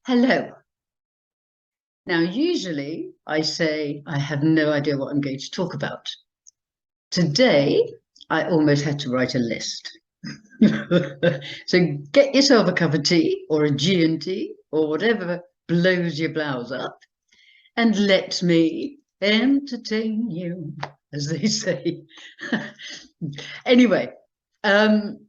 Hello. Now, usually I say I have no idea what I'm going to talk about. Today, I almost had to write a list. So get yourself a cup of tea or a G&T or whatever blows your blouse up and let me entertain you, as they say. Anyway, um,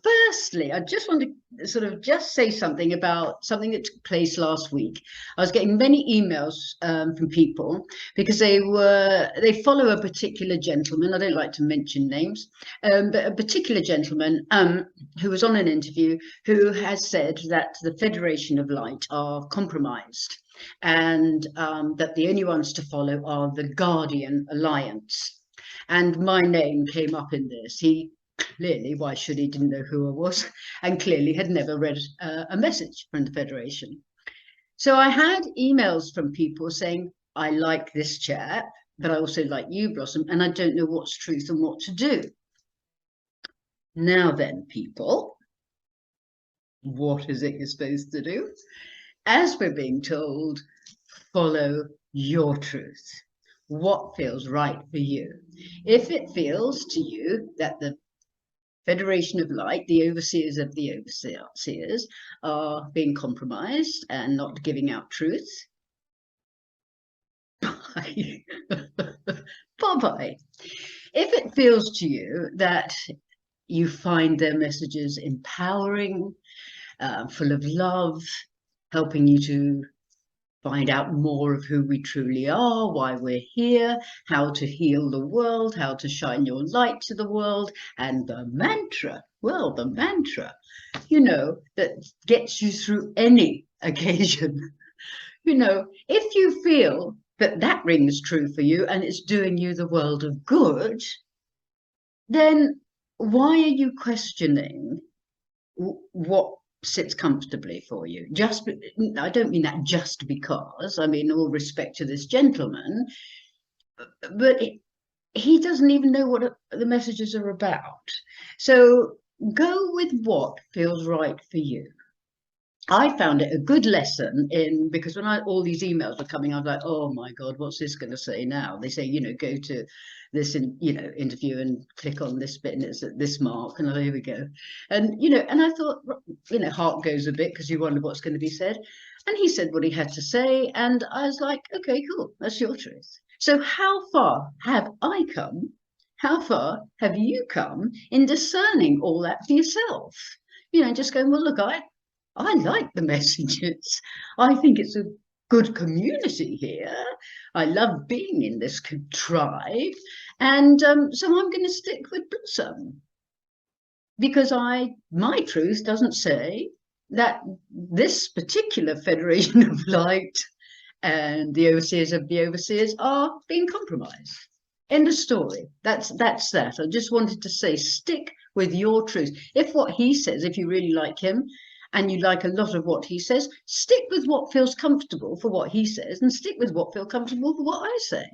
firstly, I just want to sort of just say something about something that took place last week. I was getting many emails from people because they follow a particular gentleman. I don't like to mention names, but a particular gentleman who was on an interview who has said that the Federation of Light are compromised and that the only ones to follow are the Guardian Alliance. And my name came up in this. He clearly, why should he, didn't know who I was, and clearly had never read a message from the Federation. So I had emails from people saying, I like this chap, but I also like you, Blossom, and I don't know what's truth and what to do. Now then, people, what is it you're supposed to do? As we're being told, follow your truth. What feels right for you? If it feels to you that the Federation of Light, the overseers of the overseers, are being compromised and not giving out truth, bye. Bye-bye. If it feels to you that you find their messages empowering, full of love, helping you to find out more of who we truly are, why we're here, how to heal the world, how to shine your light to the world, and the mantra, well, the mantra, that gets you through any occasion. If you feel that that rings true for you and it's doing you the world of good, then why are you questioning what sits comfortably for you? I don't mean that just because, I mean, all respect to this gentleman, but he doesn't even know what the messages are about. So go with what feels right for you. I found it a good lesson because when all these emails were coming, I was like, oh my God, what's this going to say now? They say, go to this, interview and click on this bit and it's at this mark. And here we go. And, and I thought, heart goes a bit because you wonder what's going to be said. And he said what he had to say. And I was like, okay, cool. That's your truth. So how far have I come? How far have you come in discerning all that for yourself? Just going, well, look, I like the messages. I think it's a good community here. I love being in this tribe. And so I'm going to stick with Blossom because my truth doesn't say that this particular Federation of Light and the overseers of the overseers are being compromised. End of story. That's that. I just wanted to say, stick with your truth. If what he says, if you really like him, and you like a lot of what he says, stick with what feels comfortable for what he says and stick with what feels comfortable for what I say.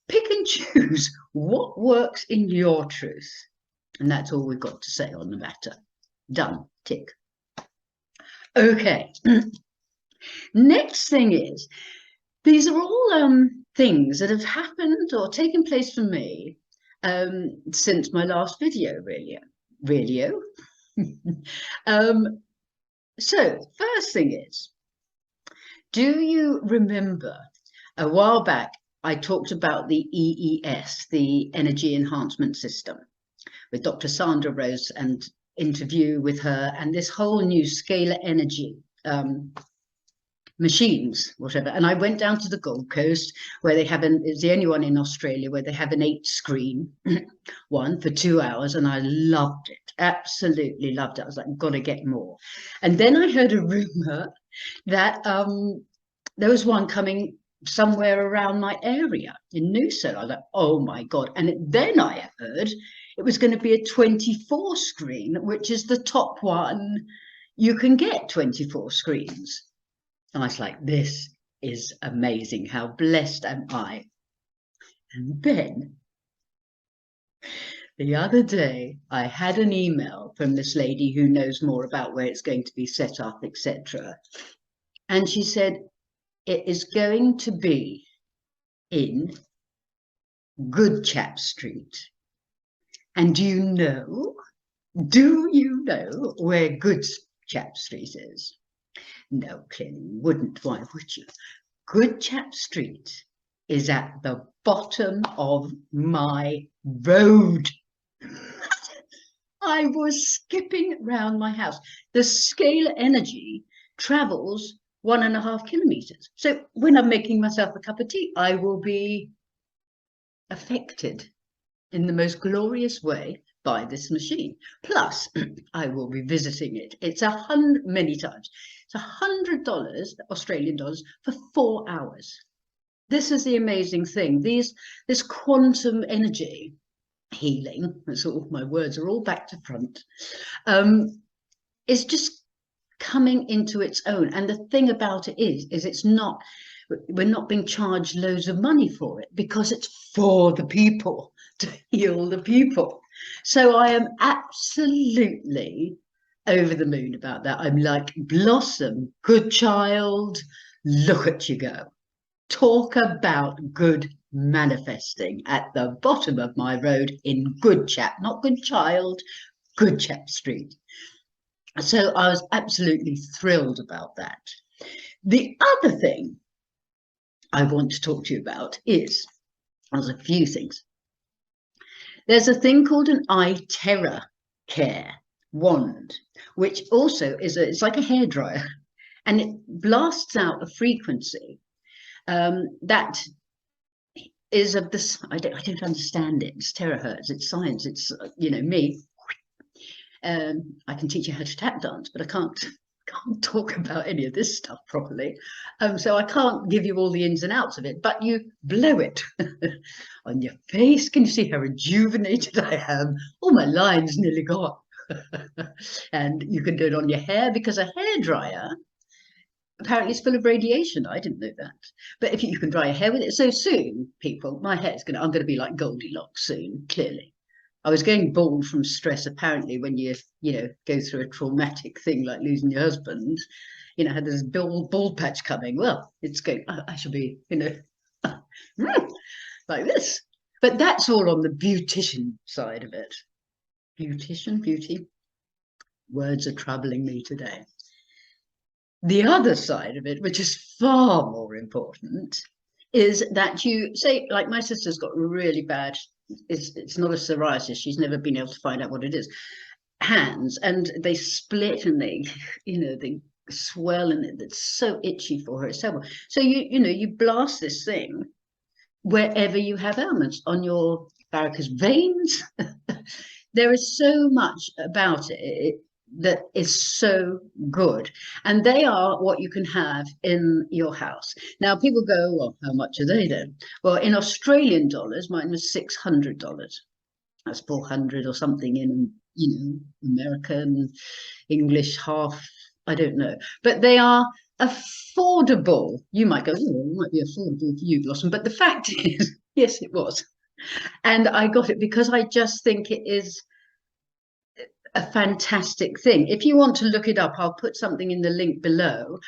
Pick and choose what works in your truth. And that's all we've got to say on the matter. Done. Tick. Okay. Next thing is, these are all things that have happened or taken place for me since my last video, really. So, first thing is, do you remember a while back I talked about the EES, the Energy Enhancement System, with Dr. Sandra Rose and interview with her and this whole new scalar energy machines, whatever. And I went down to the Gold Coast where they have it's the only one in Australia where they have an 8-screen one for 2 hours, and I loved it, absolutely loved it. I was like, gotta get more. And then I heard a rumor that there was one coming somewhere around my area in Noosa. I was like, oh my God. And then I heard it was going to be a 24 screen, which is the top one. You can get 24 screens. And I was like, this is amazing. How blessed am I? And then the other day, I had an email from this lady who knows more about where it's going to be set up, etc. And she said, it is going to be in Good Chap Street. And do you know where Good Chap Street is? No, clearly you wouldn't. Why would you? Good Chap Street is at the bottom of my road. I was skipping round my house. The scalar energy travels 1.5 kilometers. So when I'm making myself a cup of tea, I will be affected in the most glorious way by this machine. Plus, I will be visiting it. It's many times. It's $100 Australian dollars for 4 hours. This is the amazing thing. This quantum energy healing, that's all, my words are all back to front, is just coming into its own. And the thing about it is it's not, we're not being charged loads of money for it, because it's for the people, to heal the people. So I am absolutely over the moon about that. I'm like, Blossom, good child, look at you go. Talk about good manifesting at the bottom of my road in Good Chap, not Good Child, Good Chap Street. So I was absolutely thrilled about that. The other thing I want to talk to you about is, there's a few things. There's a thing called an eye terror care wand, which also is it's like a hairdryer, and it blasts out a frequency that is of this. I don't understand it. It's terahertz. It's science. It's me. I can teach you how to tap dance, but I can't talk about any of this stuff properly. So I can't give you all the ins and outs of it, but you blow it on your face. Can you see how rejuvenated I am? All my lines nearly gone. And you can do it on your hair, because a hairdryer apparently is full of radiation. I didn't know that. But if you can dry your hair with it, so soon, people, I'm going to be like Goldilocks soon, clearly. I was going bald from stress, apparently, when you go through a traumatic thing like losing your husband, had this bald patch coming. Well, it's going, I shall be, like this. But that's all on the beautician side of it. Beautician, beauty. Words are troubling me today. The other side of it, which is far more important, is that you say, like my sister's got really bad, it's not a psoriasis, she's never been able to find out what it is, hands, and they split and they swell, and it's so itchy for her. It's terrible. So you blast this thing wherever you have ailments, on your varicose veins. There is so much about it that is so good, and they are what you can have in your house. Now people go, well, how much are they then? Well, in Australian dollars, mine was $600. That's 400 or something in American, English, half, I don't know, but they are affordable. You might go, oh, it might be affordable for you, Blossom, but the fact is, yes, it was. And I got it because I just think it is a fantastic thing. If you want to look it up, I'll put something in the link below.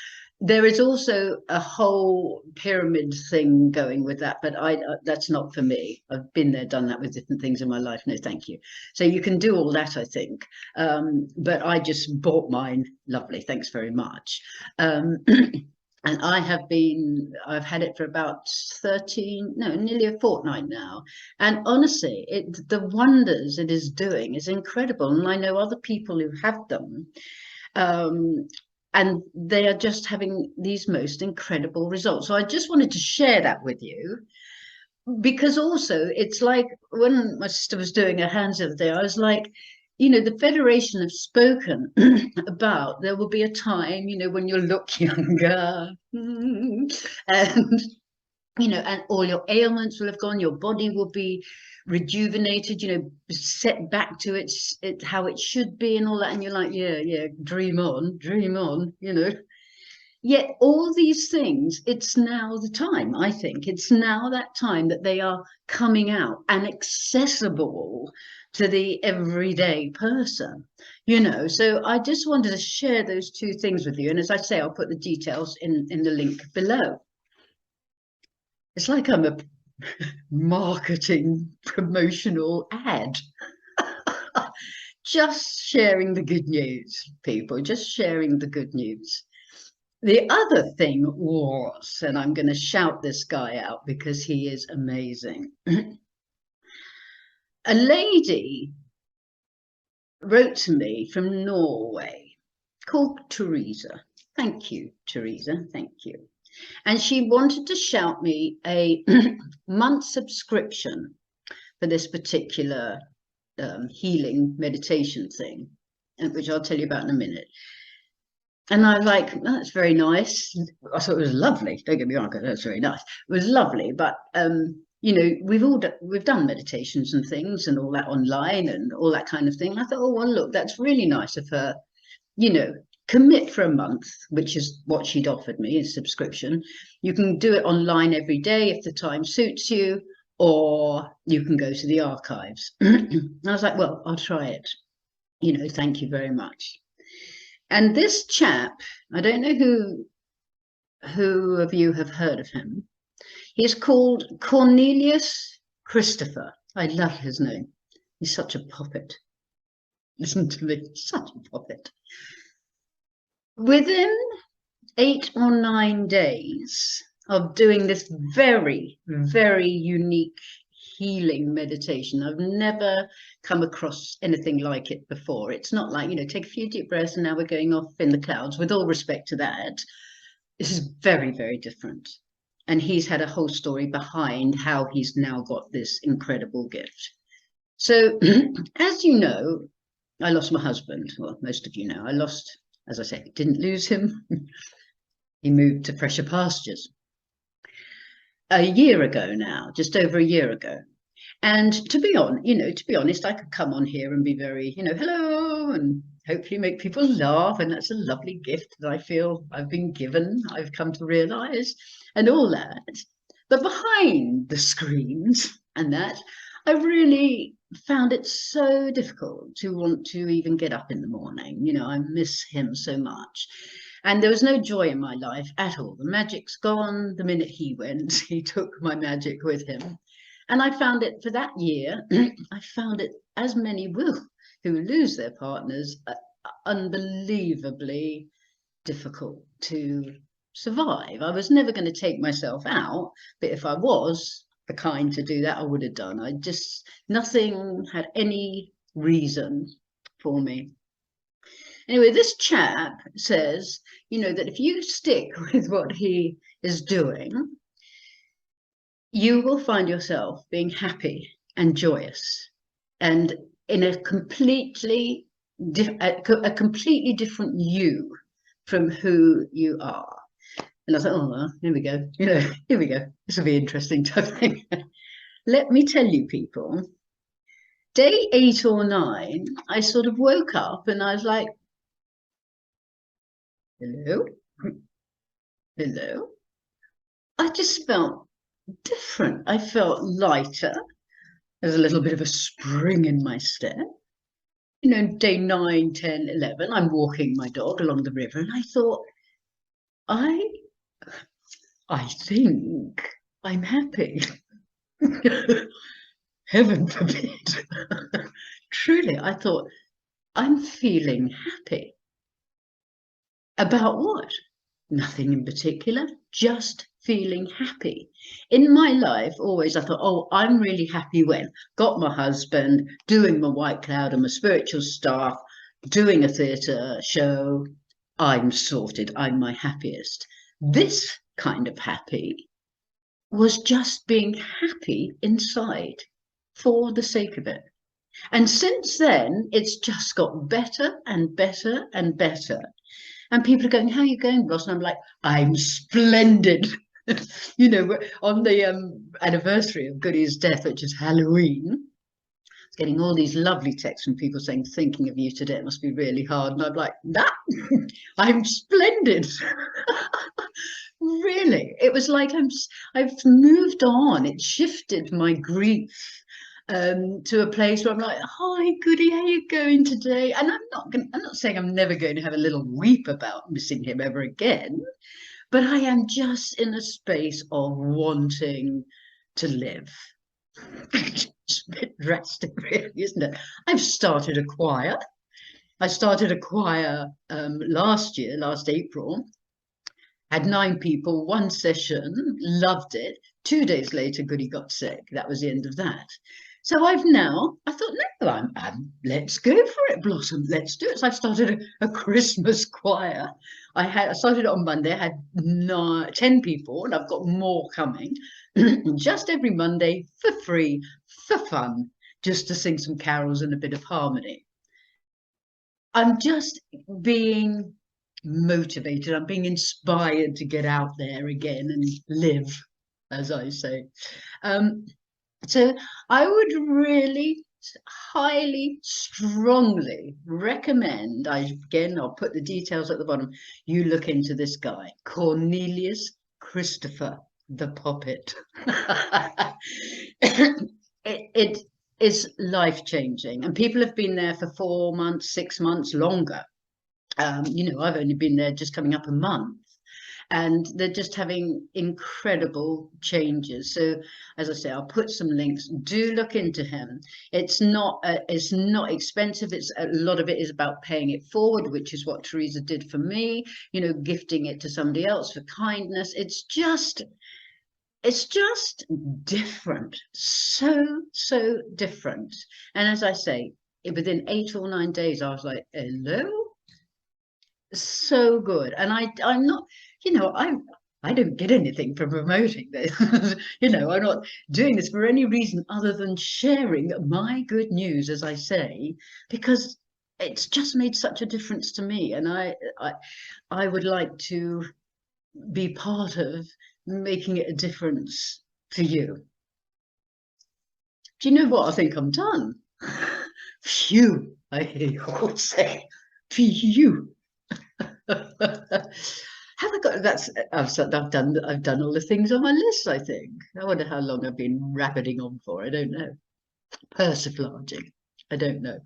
There is also a whole pyramid thing going with that, but that's not for me. I've been there, done that with different things in my life. No, thank you. So you can do all that, I think. But I just bought mine. Lovely. Thanks very much. And I've had it for about nearly a fortnight now. And honestly, the wonders it is doing is incredible. And I know other people who have them, and they are just having these most incredible results. So I just wanted to share that with you, because also it's like when my sister was doing her hands the other day, I was like, the Federation have spoken about there will be a time, when you'll look younger, and, and all your ailments will have gone, your body will be rejuvenated, set back to its how it should be and all that. And you're like, yeah, dream on, Yet all these things, it's now the time, I think. It's now that time that they are coming out and accessible to the everyday person, you know. So I just wanted to share those two things with you. And as I say, I'll put the details in the link below. It's like I'm a marketing promotional ad. Just sharing the good news, people, just sharing the good news. The other thing was, and I'm going to shout this guy out because he is amazing. A lady wrote to me from Norway called Teresa. Thank you, Teresa. Thank you. And she wanted to shout me a month subscription for this particular healing meditation thing, which I'll tell you about in a minute. And I was like, oh, that's very nice. I thought it was lovely. Don't get me wrong, that's very nice. It was lovely, but you know, we've done meditations and things and all that online and all that kind of thing. I thought, oh well, look, that's really nice of her. You know, commit for a month, which is what she'd offered me, a subscription. You can do it online every day if the time suits you, or you can go to the archives. And I was like, well, I'll try it. You know, thank you very much. And this chap, I don't know who of you have heard of him. He's called Cornelius Christopher. I love his name. He's such a puppet. Listen to me, such a puppet. Within 8 or 9 days of doing this very, very unique healing meditation, I've never come across anything like it before. It's not like, you know, take a few deep breaths and now we're going off in the clouds. With all respect to that, this is very, very different. And he's had a whole story behind how he's now got this incredible gift. So, as you know, I lost my husband. Well, most of you know, as I say, didn't lose him. He moved to fresher pastures a year ago now, just over a year ago. And to be honest, I could come on here and be very, you know, hello, and hopefully make people laugh. And that's a lovely gift that I feel I've been given, I've come to realize, and all that. But behind the screens and that, I really found it so difficult to want to even get up in the morning. You know, I miss him so much. And there was no joy in my life at all. The magic's gone. The minute he went, he took my magic with him. And I found it for that year, I found it, as many will who lose their partners, unbelievably difficult to survive. I was never going to take myself out, but if I was the kind to do that, I would have done. Nothing had any reason for me. Anyway, this chap says, you know, that if you stick with what he is doing, you will find yourself being happy and joyous and in a completely different you from who you are. And I thought, oh, well, here we go. You know, here we go. This will be interesting type thing. Let me tell you, people, day 8 or 9, I sort of woke up and I was like, hello? Hello? I just felt different. I felt lighter. There's a little bit of a spring in my step. You know, day 9, 10, 11, I'm walking my dog along the river and I thought, I think I'm happy. Heaven forbid. Truly, I thought, I'm feeling happy. About what? Nothing in particular, just feeling happy. In my life, always I thought, oh, I'm really happy when got my husband, doing my white cloud and my spiritual stuff, doing a theatre show, I'm sorted, I'm my happiest. This kind of happy was just being happy inside for the sake of it. And since then, it's just got better and better and better. And people are going, how are you going, Bloss? And I'm like, I'm splendid. You know, on the anniversary of Goody's death, which is Halloween, getting all these lovely texts from people saying, thinking of you today, it must be really hard. And I'm like, that, I'm splendid. Really, it was like I've moved on. It shifted my grief to a place where I'm like, hi, goody, how you going today? And I'm not saying I'm never going to have a little weep about missing him ever again, but I am just in a space of wanting to live. It's a bit drastic, really, isn't it? I've started a choir. I started a choir last year, last April, had 9 people, one session, loved it. 2 days later, Goody got sick. That was the end of that. So I thought, no, let's go for it, Blossom. Let's do it. So I've started a Christmas choir. I started it on Monday. I had 10 people, and I've got more coming. Just every Monday for free, for fun, just to sing some carols and a bit of harmony. I'm just being motivated. I'm being inspired to get out there again and live, as I say. So I would really highly, strongly recommend, I'll put the details at the bottom, you look into this guy, Cornelius Christopher, the puppet. it is life-changing, and people have been there for 4 months, 6 months, longer. I've only been there just coming up a month, and they're just having incredible changes. So, as I say, I'll put some links. Do look into him. It's not expensive. It's a lot of it is about paying it forward, which is what Teresa did for me. Gifting it to somebody else for kindness. It's just different, so different. And as I say, within 8 or 9 days, I was like, hello, so good. And I'm not, I don't get anything from promoting this. I'm not doing this for any reason other than sharing my good news, as I say, because it's just made such a difference to me, and I would like to be part of making it a difference for you. Do you know what? I think I'm done. Phew, I hear you all say. Phew. Have I got that's I've done all the things on my list, I think. I wonder how long I've been rabbiting on for. I don't know. Persiflaging. I don't know.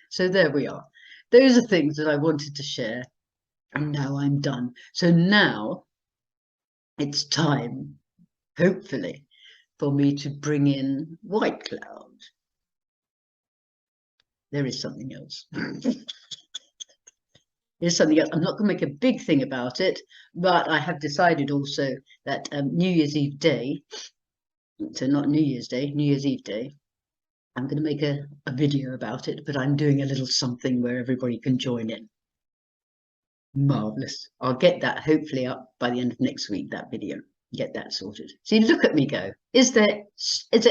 So there we are. Those are things that I wanted to share, and now I'm done. So now it's time, hopefully, for me to bring in White Cloud. There is something else. There's something else. I'm not going to make a big thing about it, but I have decided also that New Year's Eve day, so not New Year's Day, New Year's Eve day, I'm going to make a video about it, but I'm doing a little something where everybody can join in. Marvelous. I'll get that hopefully up by the end of next week, that video. Get that sorted. See, look at me go. Is there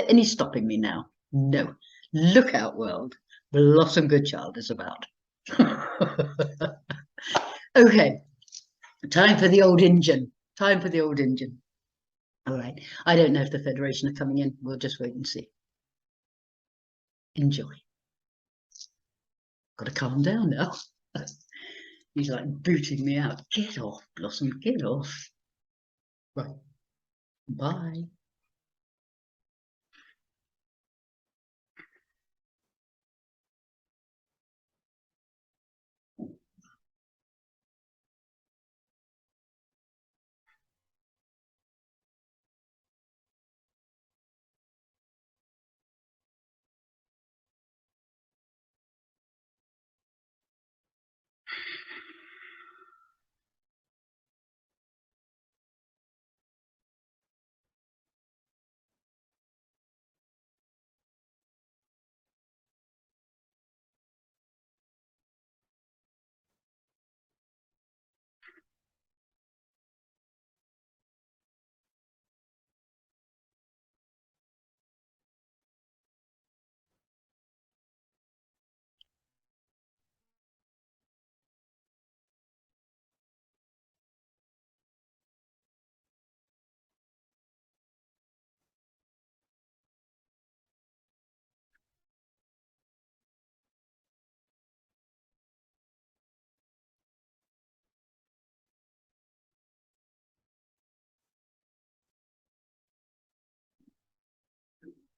any stopping me now? No. Look out, world. Blossom Goodchild is about. Okay. Time for the old engine. Time for the old engine. All right. I don't know if the Federation are coming in. We'll just wait and see. Enjoy. Got to calm down now. He's like booting me out. Get off, Blossom. Get off. Right. Bye.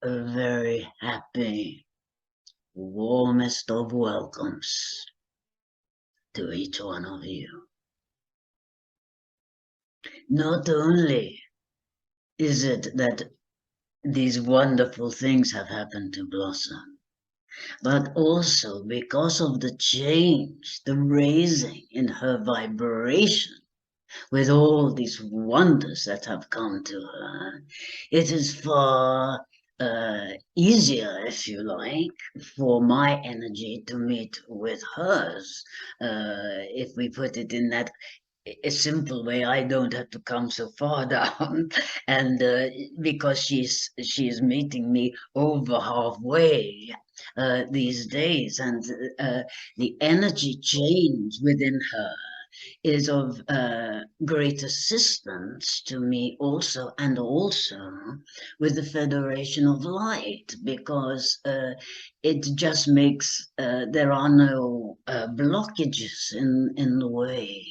a very happy, warmest of welcomes to each one of you. Not only is it that these wonderful things have happened to Blossom, but also because of the change, the raising in her vibration, with all these wonders that have come to her, it is far easier, if you like, for my energy to meet with hers. If we put it in that a simple way, I don't have to come so far down, and because she's meeting me over halfway these days, and the energy change within her is of great assistance to me also, and also with the Federation of Light, because it just makes there are no blockages in the way.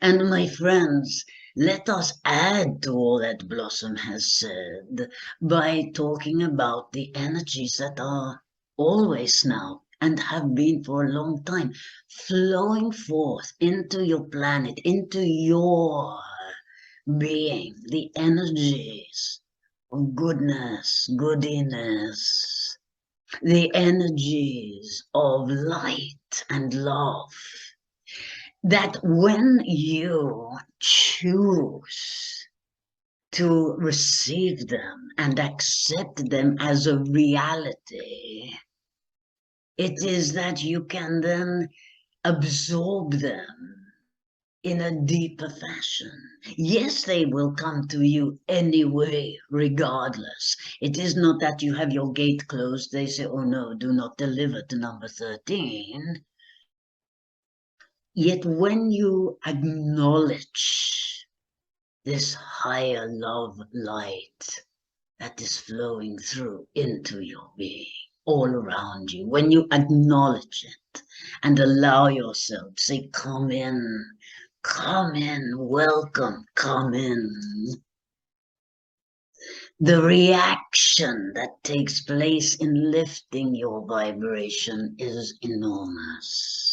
And my friends, let us add to all that Blossom has said by talking about the energies that are always now and have been for a long time flowing forth into your planet, into your being, the energies of goodness, goodiness, the energies of light and love. That when you choose to receive them and accept them as a reality, it is that you can then absorb them in a deeper fashion. Yes, they will come to you anyway, regardless. It is not that you have your gate closed, they say, oh no, do not deliver to number 13. Yet when you acknowledge this higher love light that is flowing through into your being, all around you, when you acknowledge it and allow yourself, say, come in, welcome, come in. The reaction that takes place in lifting your vibration is enormous.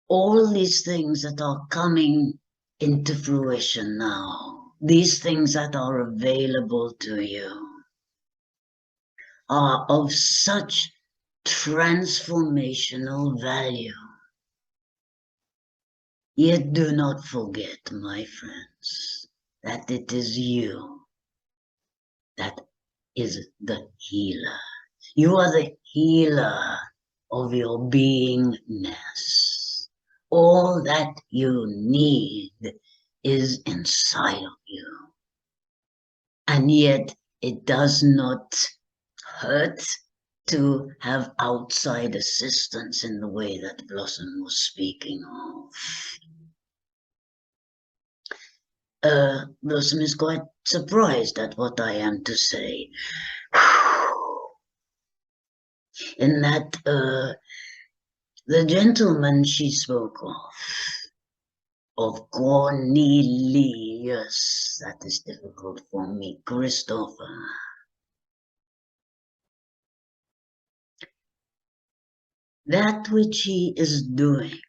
All these things that are coming into fruition now, these things that are available to you, are of such transformational value. Yet do not forget, my friends, that it is you that is the healer. You are the healer of your beingness. All that you need is inside of you. And yet it does not hurt to have outside assistance in the way that Blossom was speaking of. Blossom is quite surprised at what I am to say. In that the gentleman she spoke of Cornelius, that is difficult for me, Christopher. That which he is doing,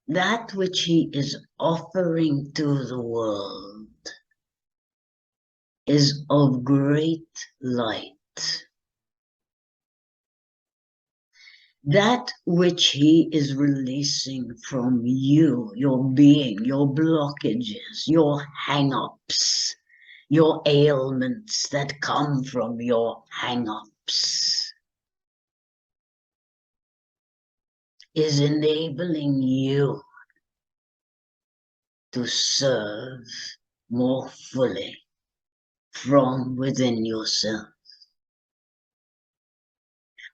that which he is offering to the world is of great light. That which he is releasing from you, your being, your blockages, your hang-ups, your ailments that come from your hang-ups, is enabling you to serve more fully from within yourself.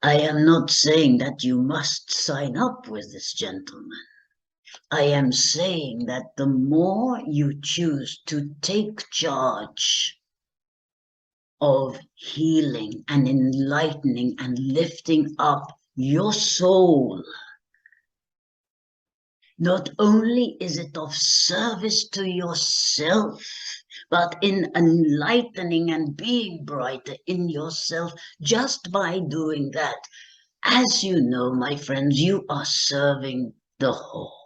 I am not saying that you must sign up with this gentleman. I am saying that the more you choose to take charge of healing and enlightening and lifting up your soul, not only is it of service to yourself, but in enlightening and being brighter in yourself just by doing that. As you know, my friends, you are serving the whole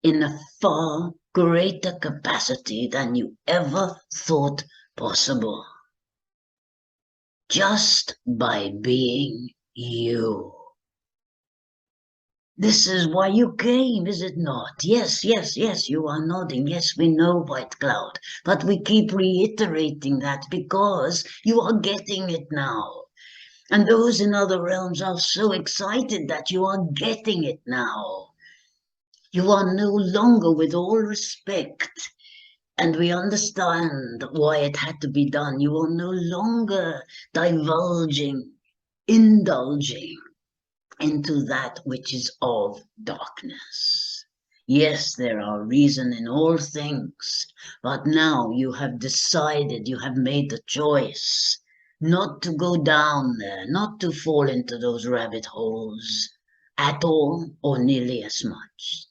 in a far greater capacity than you ever thought possible. Just by being you. This is why you came, is it not? Yes, yes, yes, you are nodding. Yes, we know, White Cloud. But we keep reiterating that because you are getting it now. And those in other realms are so excited that you are getting it now. You are no longer, with all respect, and we understand why it had to be done. You are no longer indulging into that which is of darkness. Yes, there are reasons in all things, but now you have decided, you have made the choice not to go down there, not to fall into those rabbit holes at all or nearly as much.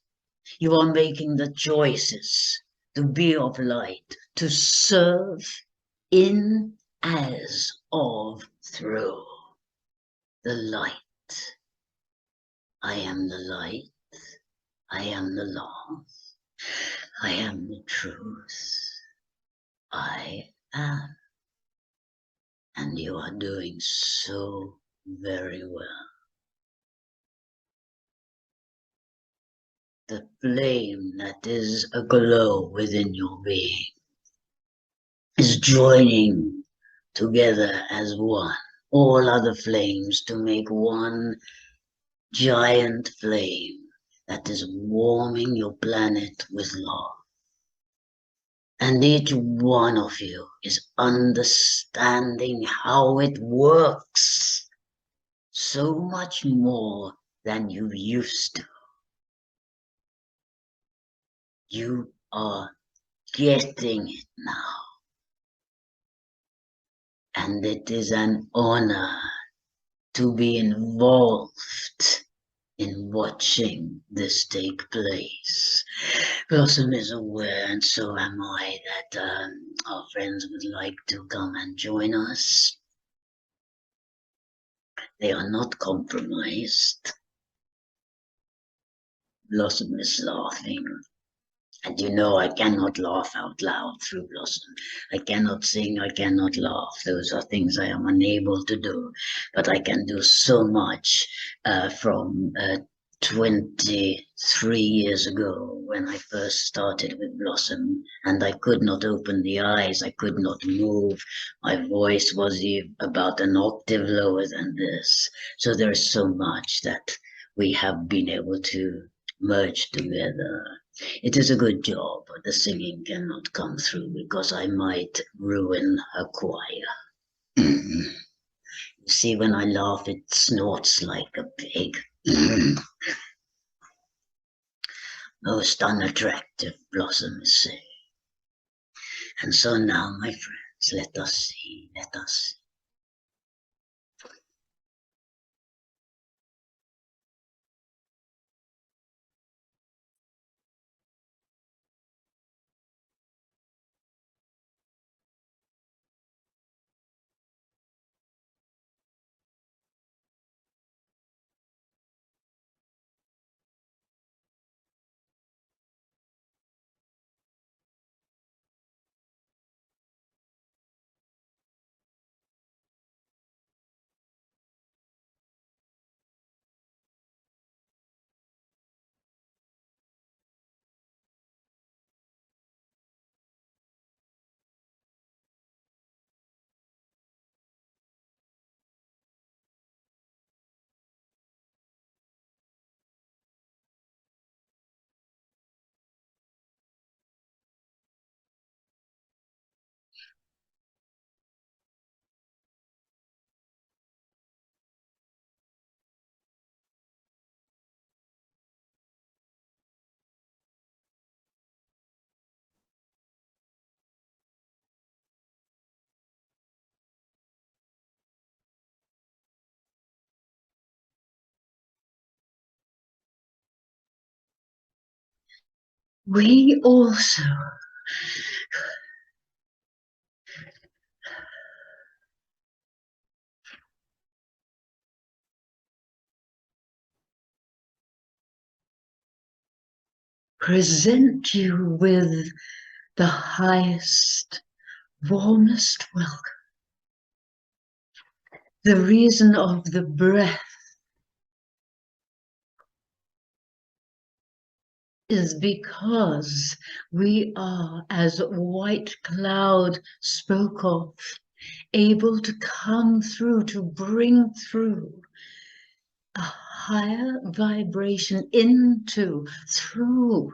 You are making the choices to be of light, to serve in as of through the light. I am the light. I am the love. I am the truth. I am. And you are doing so very well. The flame that is aglow within your being is joining together as one. All other flames to make one giant flame that is warming your planet with love. And each one of you is understanding how it works so much more than you used to. You are getting it now. And it is an honor to be involved in watching this take place. Blossom is aware, and so am I, that our friends would like to come and join us. They are not compromised. Blossom is laughing. And you know I cannot laugh out loud through Blossom. I cannot sing, I cannot laugh. Those are things I am unable to do. But I can do so much from 23 years ago when I first started with Blossom, and I could not open the eyes, I could not move. My voice was about an octave lower than this. So there is so much that we have been able to merge together. It is a good job, but the singing cannot come through because I might ruin her choir. You see, when I laugh, it snorts like a pig. Most unattractive, Blossom is saying. And so now, my friends, let us see, let us see. We also present you with the highest, warmest welcome. The reason of the breath is because we are, as White Cloud spoke of, able to come through, to bring through a higher vibration through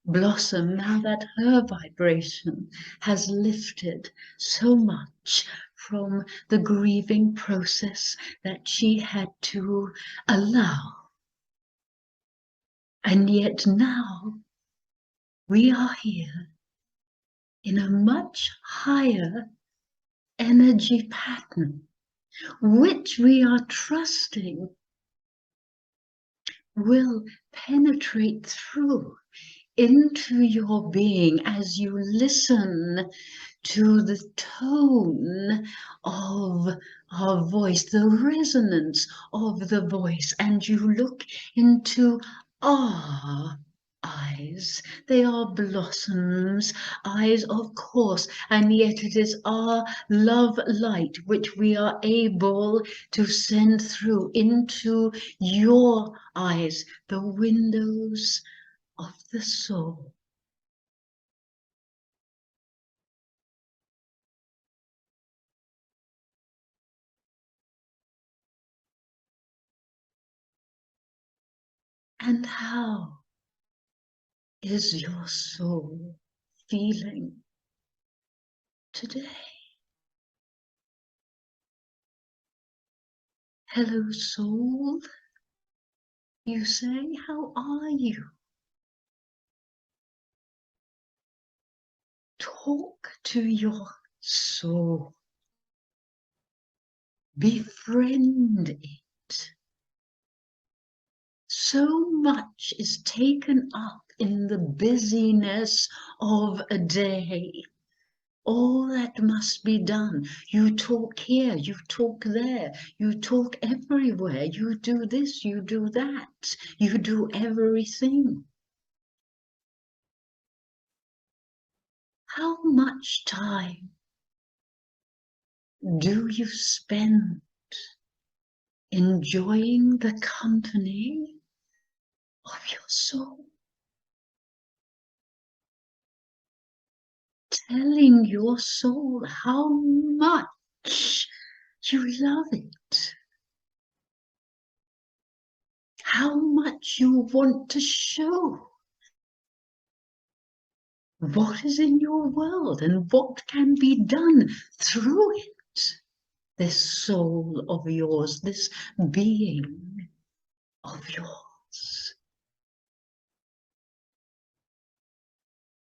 Blossom, now that her vibration has lifted so much from the grieving process that she had to allow. And yet now we are here in a much higher energy pattern, which we are trusting will penetrate through into your being as you listen to the tone of our voice, the resonance of the voice, and you look into our eyes. They are Blossom's eyes, of course, and yet it is our love light which we are able to send through into your eyes, the windows of the soul. And how is your soul feeling today? Hello, soul, you say, how are you? Talk to your soul. Befriend it. So much is taken up in the busyness of a day. All that must be done. You talk here, you talk there, you talk everywhere. You do this, you do that. You do everything. How much time do you spend enjoying the company of your soul? Telling your soul how much you love it, how much you want to show what is in your world and what can be done through it. This soul of yours, this being of yours.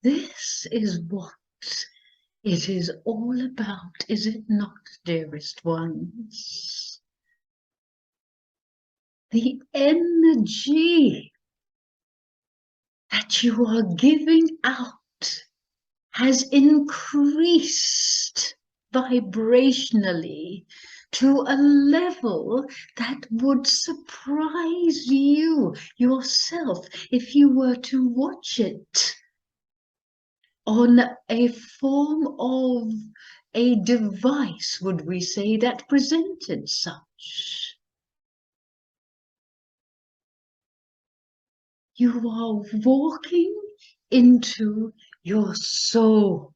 This is what it is all about, is it not, dearest ones? The energy that you are giving out has increased vibrationally to a level that would surprise you yourself if you were to watch it on a form of a device, would we say, that presented such. You are walking into your soul.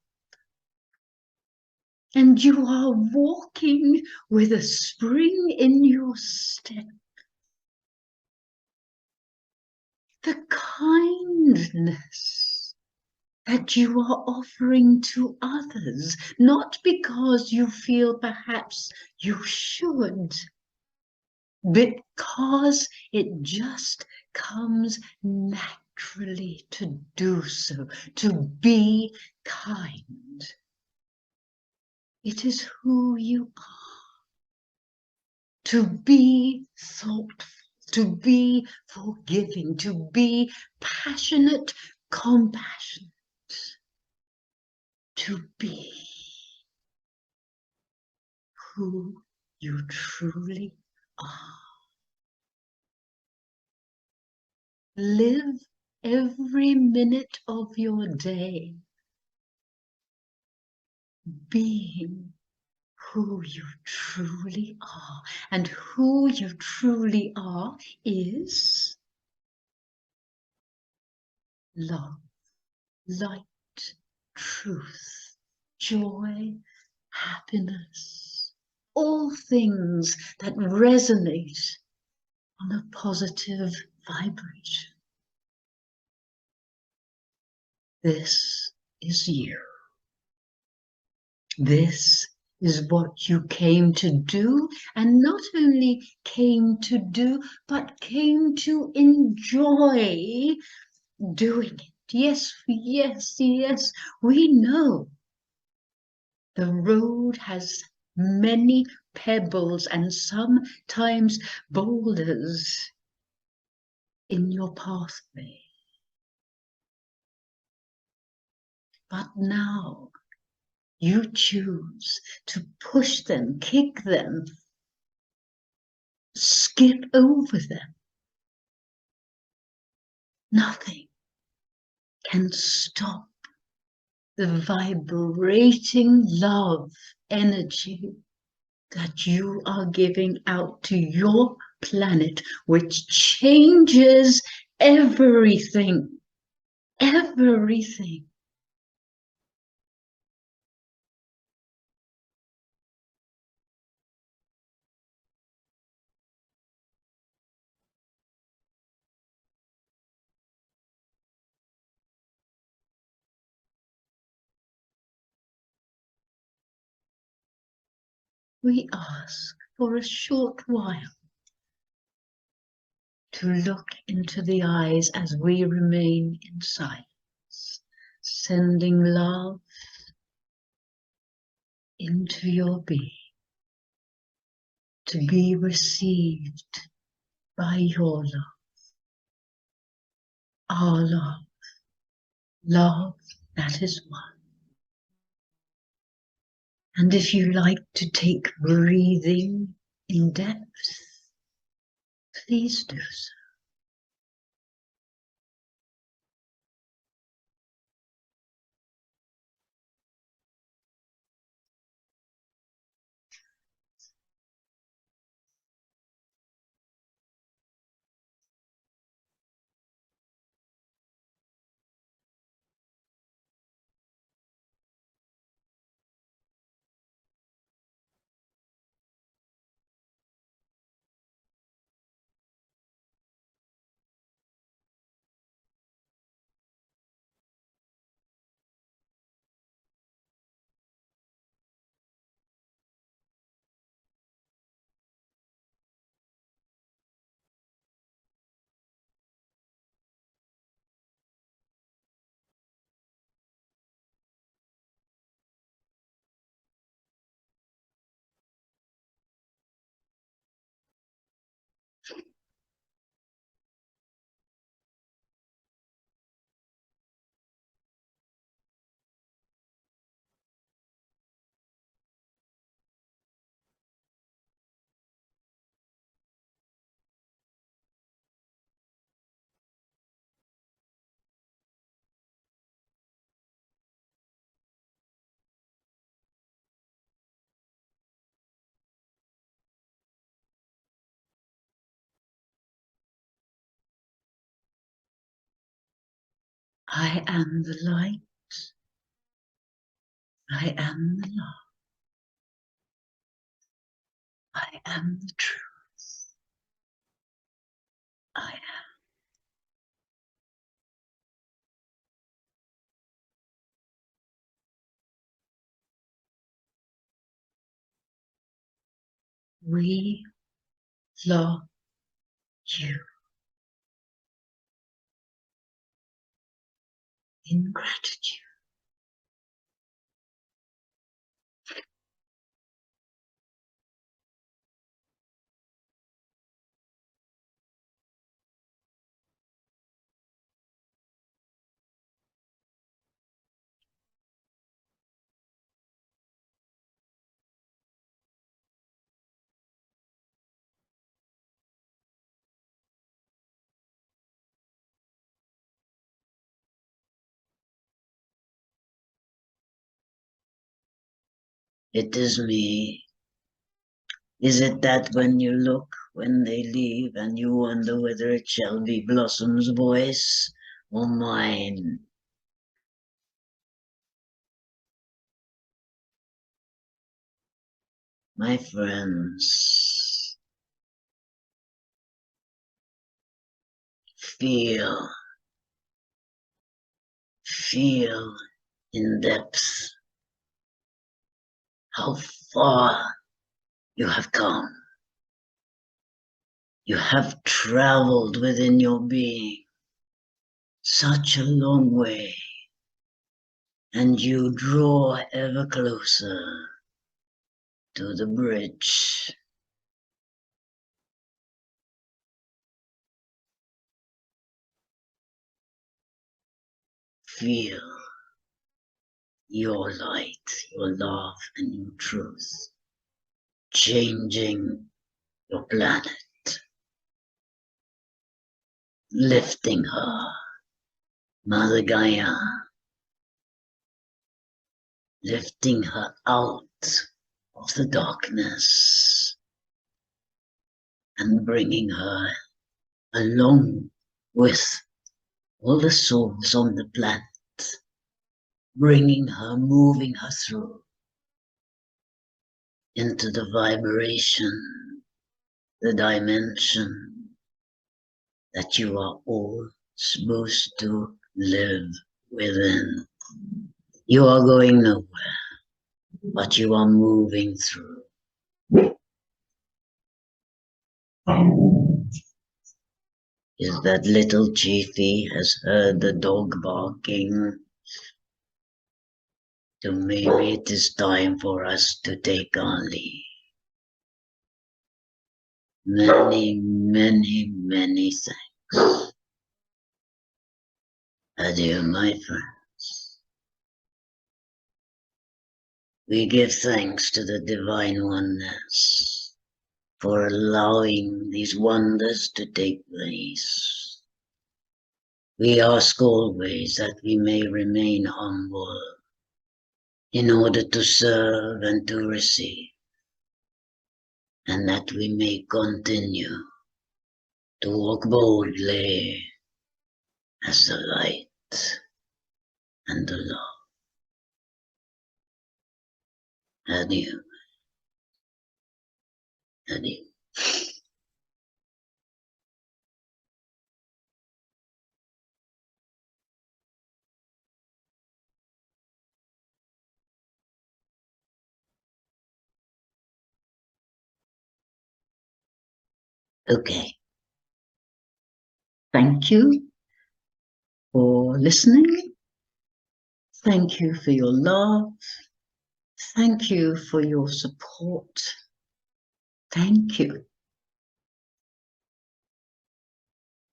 And you are walking with a spring in your step. The kindness that you are offering to others, not because you feel perhaps you should, because it just comes naturally to do so, to be kind. It is who you are. To be thoughtful, to be forgiving, to be passionate, compassionate, to be who you truly are. Live every minute of your day, being who you truly are. And who you truly are is love, light, truth, joy, happiness, all things that resonate on a positive vibration. This is you. This is what you came to do, and not only came to do, but came to enjoy doing it. Yes, yes, yes, we know the road has many pebbles and sometimes boulders in your pathway. But now you choose to push them, kick them, skip over them. Nothing can stop the vibrating love energy that you are giving out to your planet, which changes everything. Everything. We ask for a short while to look into the eyes as we remain in silence, sending love into your being to be received by your love, our love, love that is one. And if you like to take breathing in depth, please do so. I am the light. I am the love. I am the truth. I am. We love you in gratitude. It is me. Is it that when you look when they leave and you wonder whether it shall be Blossom's voice or mine? My friends, feel in depth how far you have come. You have traveled within your being such a long way, and you draw ever closer to the bridge. Feel your light, your love, and your truth changing your planet, lifting her, Mother Gaia, lifting her out of the darkness and bringing her along with all the souls on the planet, bringing her, moving her through into the vibration, the dimension that you are all supposed to live within. You are going nowhere, but you are moving through. Is that little Chiefy has heard the dog barking? So maybe it is time for us to take our leave. Many, many, many thanks. Adieu, my friends. We give thanks to the Divine Oneness for allowing these wonders to take place. We ask always that we may remain humble in order to serve and to receive, and that we may continue to walk boldly as the light and the love. Adieu. Adieu. Okay. Thank you for listening. Thank you for your love. Thank you for your support. Thank you.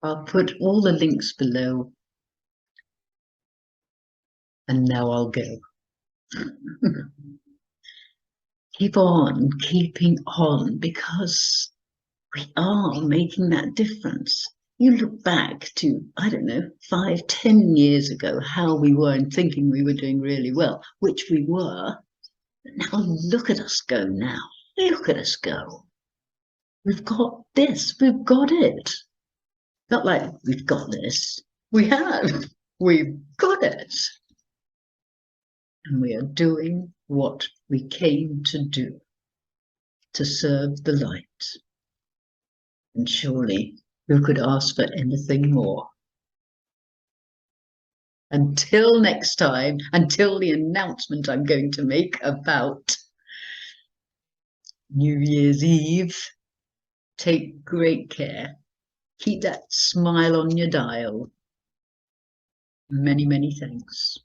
I'll put all the links below. And now I'll go. Keep on keeping on, because we are making that difference. You look back to, I don't know, 5, 10 years ago, how we were and thinking we were doing really well, which we were. But now look at us go now. Look at us go. We've got this. We've got it. Not like we've got this. We have. We've got it. And we are doing what we came to do, to serve the light. And surely who could ask for anything more? Until next time, until the announcement I'm going to make about New Year's Eve, take great care. Keep that smile on your dial. Many, many thanks.